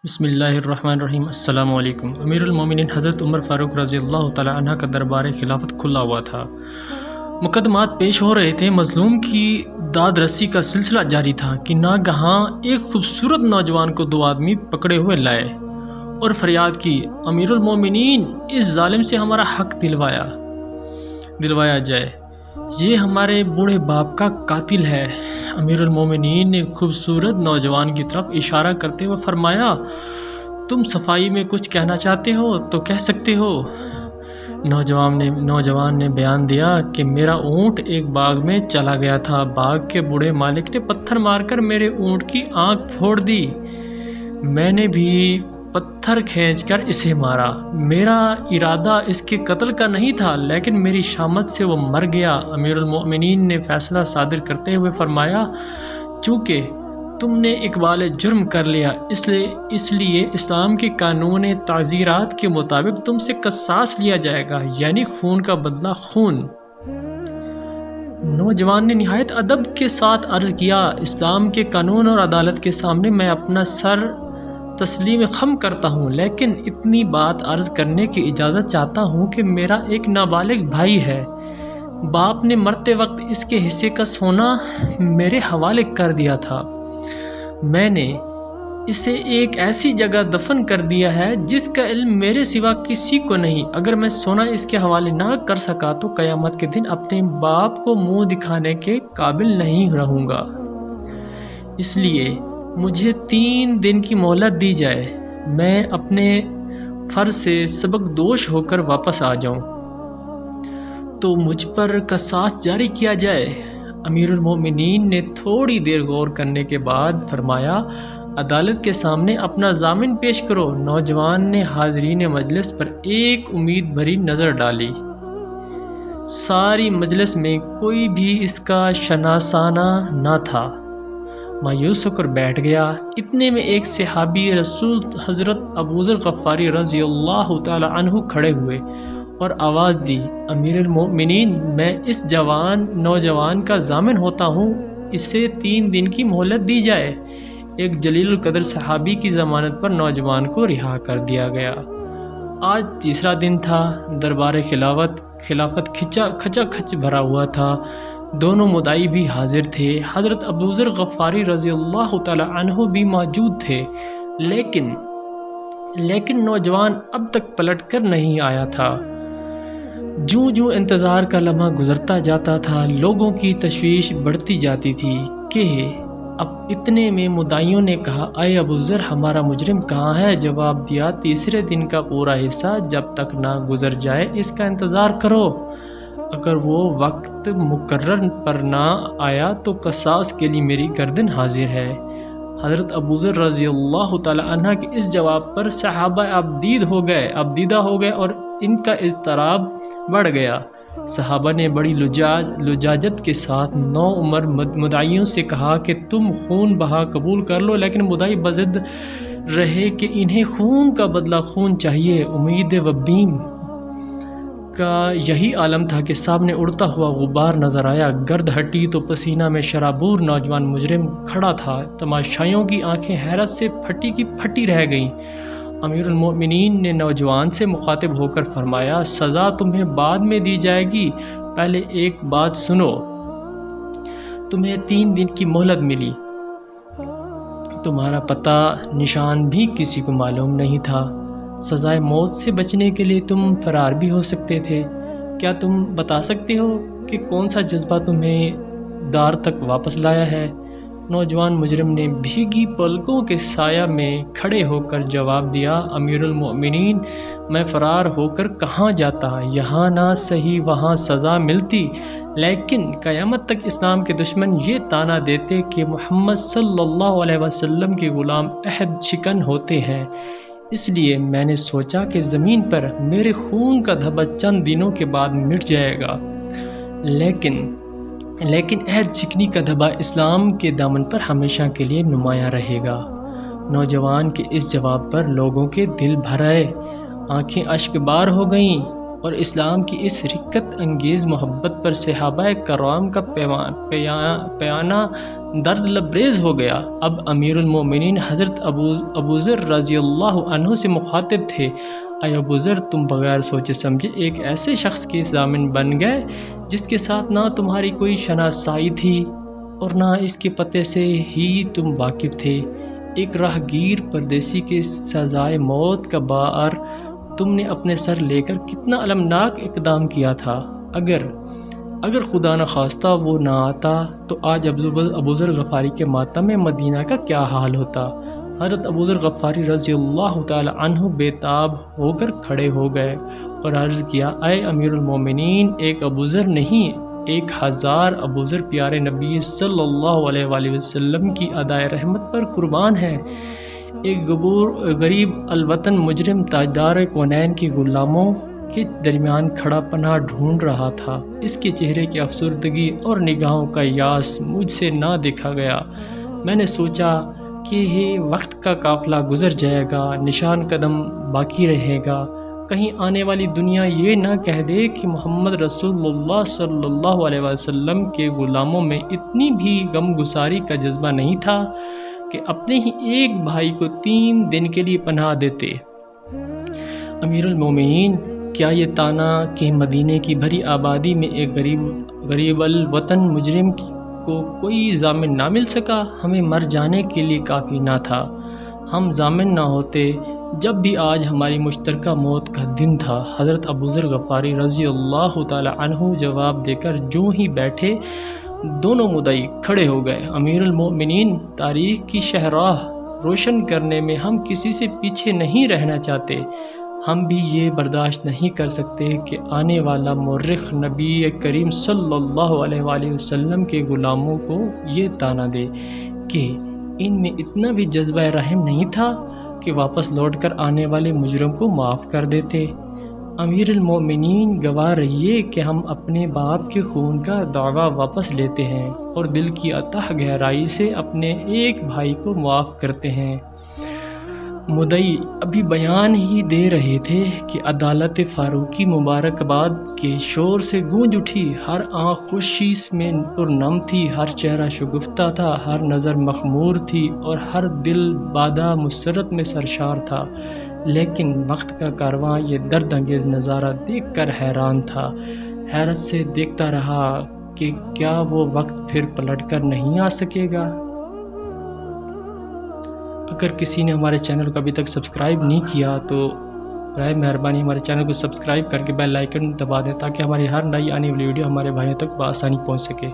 بسم اللہ الرحمن الرحیم۔ السلام علیکم۔ امیر المومنین حضرت عمر فاروق رضی اللہ تعالی عنہ کا دربار خلافت کھلا ہوا تھا۔ مقدمات پیش ہو رہے تھے، مظلوم کی داد رسی کا سلسلہ جاری تھا کہ ناگہاں ایک خوبصورت نوجوان کو دو آدمی پکڑے ہوئے لائے اور فریاد کی، امیر المومنین، اس ظالم سے ہمارا حق دلوایا جائے، یہ ہمارے بوڑھے باپ کا قاتل ہے۔ امیر المومنین نے خوبصورت نوجوان کی طرف اشارہ کرتے ہوئے فرمایا، تم صفائی میں کچھ کہنا چاہتے ہو تو کہہ سکتے ہو۔ نوجوان نے بیان دیا کہ میرا اونٹ ایک باغ میں چلا گیا تھا، باغ کے بوڑھے مالک نے پتھر مار کر میرے اونٹ کی آنکھ پھوڑ دی، میں نے بھی پتھر کھینچ کر اسے مارا، میرا ارادہ اس کے قتل کا نہیں تھا لیکن میری شامت سے وہ مر گیا۔ امیر المؤمنین نے فیصلہ صادر کرتے ہوئے فرمایا، چونکہ تم نے اقبال جرم کر لیا، اس لیے اسلام کے قانون تعزیرات کے مطابق تم سے قصاص لیا جائے گا، یعنی خون کا بدلہ خون۔ نوجوان نے نہایت ادب کے ساتھ عرض کیا، اسلام کے قانون اور عدالت کے سامنے میں اپنا سر تسلیم خم کرتا ہوں، لیکن اتنی بات عرض کرنے کی اجازت چاہتا ہوں کہ میرا ایک نابالغ بھائی ہے، باپ نے مرتے وقت اس کے حصے کا سونا میرے حوالے کر دیا تھا، میں نے اسے ایک ایسی جگہ دفن کر دیا ہے جس کا علم میرے سوا کسی کو نہیں، اگر میں سونا اس کے حوالے نہ کر سکا تو قیامت کے دن اپنے باپ کو منہ دکھانے کے قابل نہیں رہوں گا، اس لیے مجھے 3 دن کی مہلت دی جائے، میں اپنے فرض سے سبق دوش ہو کر واپس آ جاؤں تو مجھ پر قصاص جاری کیا جائے۔ امیر المومنین نے تھوڑی دیر غور کرنے کے بعد فرمایا، عدالت کے سامنے اپنا ضامن پیش کرو۔ نوجوان نے حاضرین مجلس پر ایک امید بھری نظر ڈالی، ساری مجلس میں کوئی بھی اس کا شناسانہ نہ تھا، مایوس ہو کر بیٹھ گیا۔ اتنے میں ایک صحابی رسول حضرت ابوذر غفاری رضی اللہ تعالی عنہ کھڑے ہوئے اور آواز دی، امیر المؤمنین، میں اس نوجوان کا ضامن ہوتا ہوں، اسے 3 دن کی مہلت دی جائے۔ ایک جلیل القدر صحابی کی ضمانت پر نوجوان کو رہا کر دیا گیا۔ آج تیسرا دن تھا، دربار خلافت کھچا کھچ بھرا ہوا تھا، دونوں مدعی بھی حاضر تھے، حضرت ابوذر غفاری رضی اللہ تعالی عنہ بھی موجود تھے، لیکن نوجوان اب تک پلٹ کر نہیں آیا تھا۔ جوں انتظار کا لمحہ گزرتا جاتا تھا، لوگوں کی تشویش بڑھتی جاتی تھی کہ اب اتنے میں مدعیوں نے کہا، اے ابوذر، ہمارا مجرم کہاں ہے؟ جواب دیا، تیسرے دن کا پورا حصہ جب تک نہ گزر جائے اس کا انتظار کرو، اگر وہ وقت مقرر پر نہ آیا تو قصاص کے لیے میری گردن حاضر ہے۔ حضرت ابوذر رضی اللہ تعالی عنہ کے اس جواب پر صحابہ ابدیدہ ہو گئے اور ان کا اضطراب بڑھ گیا۔ صحابہ نے بڑی لجاجت کے ساتھ نوعمر مدعیوں سے کہا کہ تم خون بہا قبول کر لو، لیکن مدعی بضد رہے کہ انہیں خون کا بدلہ خون چاہیے۔ امید و بیم کا یہی عالم تھا کہ سامنے اڑتا ہوا غبار نظر آیا، گرد ہٹی تو پسینہ میں شرابور نوجوان مجرم کھڑا تھا، تماشائیوں کی آنکھیں حیرت سے پھٹی کی پھٹی رہ گئیں۔ امیر المؤمنین نے نوجوان سے مخاطب ہو کر فرمایا، سزا تمہیں بعد میں دی جائے گی، پہلے ایک بات سنو، تمہیں 3 دن کی مہلت ملی، تمہارا پتہ نشان بھی کسی کو معلوم نہیں تھا، سزائے موت سے بچنے کے لیے تم فرار بھی ہو سکتے تھے، کیا تم بتا سکتے ہو کہ کون سا جذبہ تمہیں دار تک واپس لایا ہے؟ نوجوان مجرم نے بھیگی پلکوں کے سایہ میں کھڑے ہو کر جواب دیا، امیر المؤمنین، میں فرار ہو کر کہاں جاتا، یہاں نہ صحیح وہاں سزا ملتی، لیکن قیامت تک اسلام کے دشمن یہ طعنہ دیتے کہ محمد صلی اللہ علیہ وسلم کے غلام عہد شکن ہوتے ہیں، اس لیے میں نے سوچا کہ زمین پر میرے خون کا دھبا چند دنوں کے بعد مٹ جائے گا، لیکن عہد شکنی کا دھبا اسلام کے دامن پر ہمیشہ کے لیے نمایاں رہے گا۔ نوجوان کے اس جواب پر لوگوں کے دل بھر آئے، آنکھیں اشک بار ہو گئیں، اور اسلام کی اس رقت انگیز محبت پر صحابہ کرام کا پیانہ درد لبریز ہو گیا۔ اب امیر المومنین حضرت ابو ذر رضی اللہ عنہ سے مخاطب تھے، اے ابو ذر، تم بغیر سوچے سمجھے ایک ایسے شخص کے ضامن بن گئے جس کے ساتھ نہ تمہاری کوئی شناسائی تھی اور نہ اس کے پتے سے ہی تم واقف تھے۔ ایک راہ گیر پردیسی کے سزائے موت کا بار تم نے اپنے سر لے کر کتنا المناک اقدام کیا تھا۔ اگر خدا نخواستہ وہ نہ آتا تو آج ابو ذر غفاری کے ماتم مدینہ کا کیا حال ہوتا۔ حضرت ابو ذر غفاری رضی اللہ تعالی عنہ بے تاب ہو کر کھڑے ہو گئے اور عرض کیا، اے امیر المومنین، ایک ابو ذر نہیں، 1000 ابو ذر پیارے نبی صلی اللہ علیہ وآلہ وسلم کی ادائے رحمت پر قربان ہے۔ ایک غریب الوطن مجرم تاجدار کونین کے غلاموں کے درمیان کھڑا پناہ ڈھونڈ رہا تھا۔ اس کے چہرے کی افسردگی اور نگاہوں کا یاس مجھ سے نہ دیکھا گیا۔ میں نے سوچا کہ یہ وقت کا قافلہ گزر جائے گا، نشان قدم باقی رہے گا، کہیں آنے والی دنیا یہ نہ کہہ دے کہ محمد رسول اللہ صلی اللہ علیہ وسلم کے غلاموں میں اتنی بھی غم گساری کا جذبہ نہیں تھا کہ اپنے ہی ایک بھائی کو 3 دن کے لیے پناہ دیتے۔ امیر المومنین، کیا یہ تانا کہ مدینے کی بھری آبادی میں ایک غریب الوطن مجرم کو کوئی ضامن نہ مل سکا ہمیں مر جانے کے لیے کافی نہ تھا؟ ہم ضامن نہ ہوتے جب بھی آج ہماری مشترکہ موت کا دن تھا۔ حضرت ابو ذر غفاری رضی اللہ تعالی عنہ جواب دے کر جو ہی بیٹھے، دونوں مدعی کھڑے ہو گئے۔ امیر المومنین، تاریخ کی شہراہ روشن کرنے میں ہم کسی سے پیچھے نہیں رہنا چاہتے۔ ہم بھی یہ برداشت نہیں کر سکتے کہ آنے والا مورخ نبی کریم صلی اللہ علیہ وآلہ وسلم کے غلاموں کو یہ تانا دے کہ ان میں اتنا بھی جذبہ رحم نہیں تھا کہ واپس لوٹ کر آنے والے مجرم کو معاف کر دیتے۔ امیر المومنین، گواہ رہیے کہ ہم اپنے باپ کے خون کا دعویٰ واپس لیتے ہیں اور دل کی اتح گہرائی سے اپنے ایک بھائی کو معاف کرتے ہیں۔ مدعی ابھی بیان ہی دے رہے تھے کہ عدالت فاروقی مبارکباد کے شور سے گونج اٹھی۔ ہر آنکھ خوشی میں پرنم تھی، ہر چہرہ شگفتہ تھا، ہر نظر مخمور تھی اور ہر دل بادہ مسرت میں سرشار تھا۔ لیکن وقت کا کارواں یہ درد انگیز نظارہ دیکھ کر حیران تھا، حیرت سے دیکھتا رہا کہ کیا وہ وقت پھر پلٹ کر نہیں آ سکے گا۔ اگر کسی نے ہمارے چینل کو ابھی تک سبسکرائب نہیں کیا تو برائے مہربانی ہمارے چینل کو سبسکرائب کر کے بیل آئیکن دبا دیں تاکہ ہماری ہر نئی آنے والی ویڈیو ہمارے بھائیوں تک بآسانی پہنچ سکے۔